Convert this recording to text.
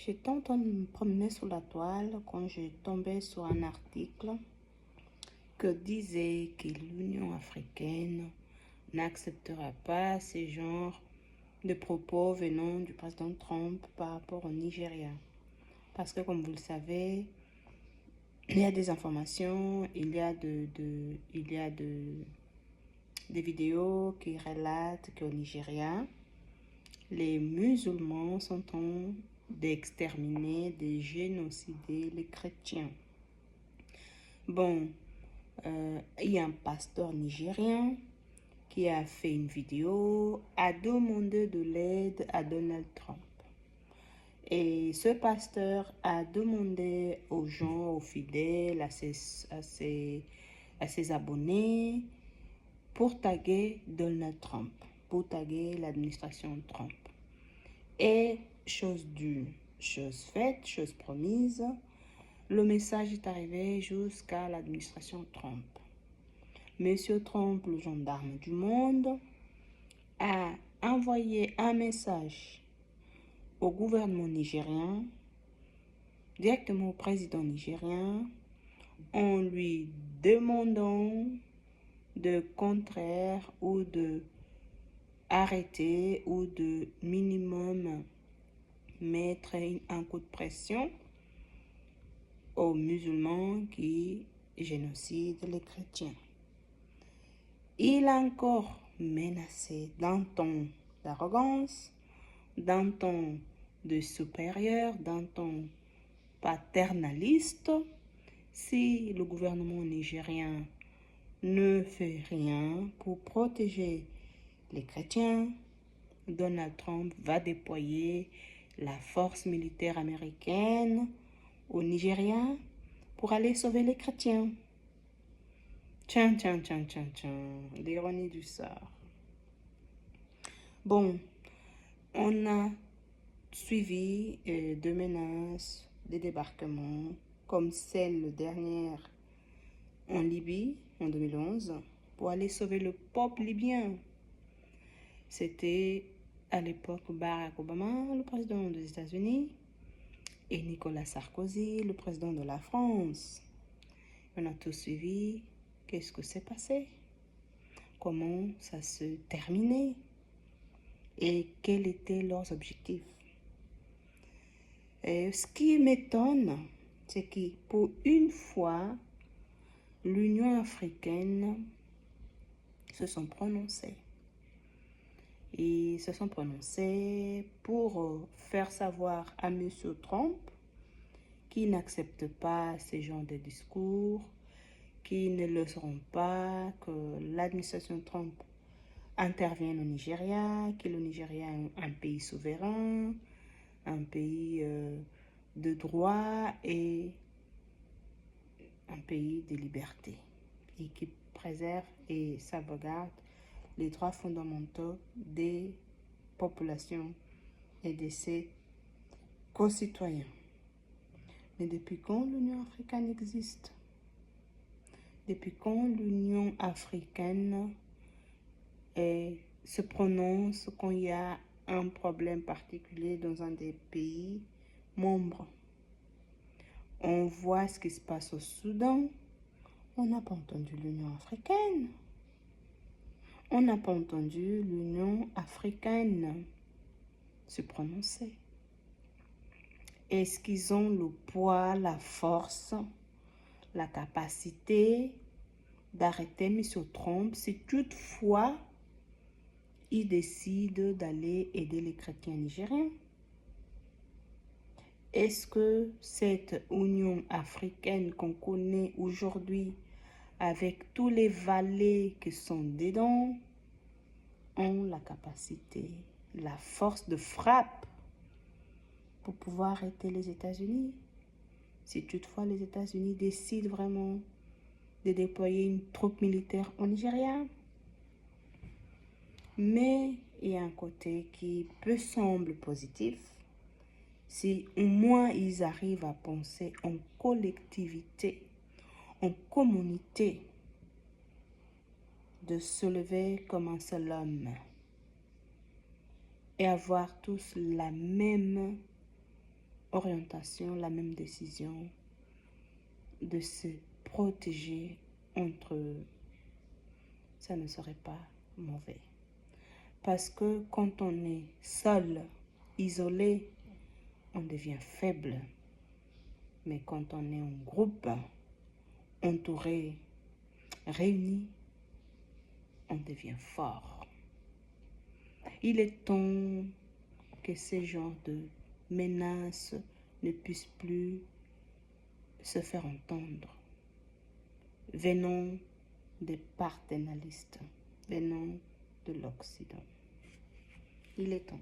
J'étais en train de me promener sur la toile quand j'ai tombé sur un article que disait que l'Union africaine n'acceptera pas ce genre de propos venant du président Trump par rapport au Nigeria. Parce que comme vous le savez, il y a des informations, il y a des vidéos qui relatent qu'au Nigeria, les musulmans sont en train d'exterminer, de génocider les chrétiens. Bon, il y a un pasteur nigérien qui a fait une vidéo, a demandé de l'aide à Donald Trump. Et ce pasteur a demandé aux gens, aux fidèles, à ses abonnés, pour taguer Donald Trump, pour taguer l'administration Trump. Et chose due, chose faite, chose promise, le message est arrivé jusqu'à l'administration Trump. Monsieur Trump, le gendarme du monde, a envoyé un message au gouvernement nigérien, directement au président nigérien, en lui demandant de contraire ou de arrêter ou de minimum mettre un coup de pression aux musulmans qui génocident les chrétiens. Il a encore menacé d'un ton d'arrogance, d'un ton de supérieur, d'un ton paternaliste. Si le gouvernement nigérien ne fait rien pour protéger les chrétiens, Donald Trump va déployer la force militaire américaine au Nigeria pour aller sauver les chrétiens. Tiens, l'ironie du sort. Bon, on a suivi deux menaces, des débarquements, comme celle dernière en Libye en 2011, pour aller sauver le peuple libyen. C'était à l'époque Barack Obama, le président des États-Unis, et Nicolas Sarkozy, le président de la France. On a tous suivi. Qu'est-ce que s'est passé? Comment ça se terminait? Et quels étaient leurs objectifs? Et ce qui m'étonne, c'est que pour une fois, l'Union africaine se sont prononcés. Ils se sont prononcés pour faire savoir à M. Trump qu'ils n'acceptent pas ce genre de discours, qu'ils ne laisseront pas que l'administration Trump intervienne au Nigeria, que le Nigeria est un pays souverain, un pays de droit et un pays de liberté, et qui préserve et sauvegarde les droits fondamentaux des populations et de ses concitoyens. Mais depuis quand l'Union africaine existe? Depuis quand l'Union africaine se prononce quand il y a un problème particulier dans un des pays membres? On voit ce qui se passe au Soudan. On n'a pas entendu l'Union africaine. On n'a pas entendu l'Union africaine se prononcer. Est-ce qu'ils ont le poids, la force, la capacité d'arrêter M. Trump si toutefois il décide d'aller aider les chrétiens nigériens? Est-ce que cette Union africaine qu'on connaît aujourd'hui, avec tous les valets qui sont dedans, ont la capacité, la force de frappe pour pouvoir arrêter les États-Unis? Si toutefois les États-Unis décident vraiment de déployer une troupe militaire au Nigeria. Mais il y a un côté qui peut sembler positif. Si au moins ils arrivent à penser en collectivité, en communauté, de se lever comme un seul homme et avoir tous la même orientation, la même décision de se protéger entre eux, ça ne serait pas mauvais. Parce que quand on est seul, isolé, on devient faible. Mais quand on est en groupe, entouré, réuni, on devient fort. Il est temps que ce genre de menaces ne puissent plus se faire entendre. Venons des paternalistes, venons de l'Occident. Il est temps.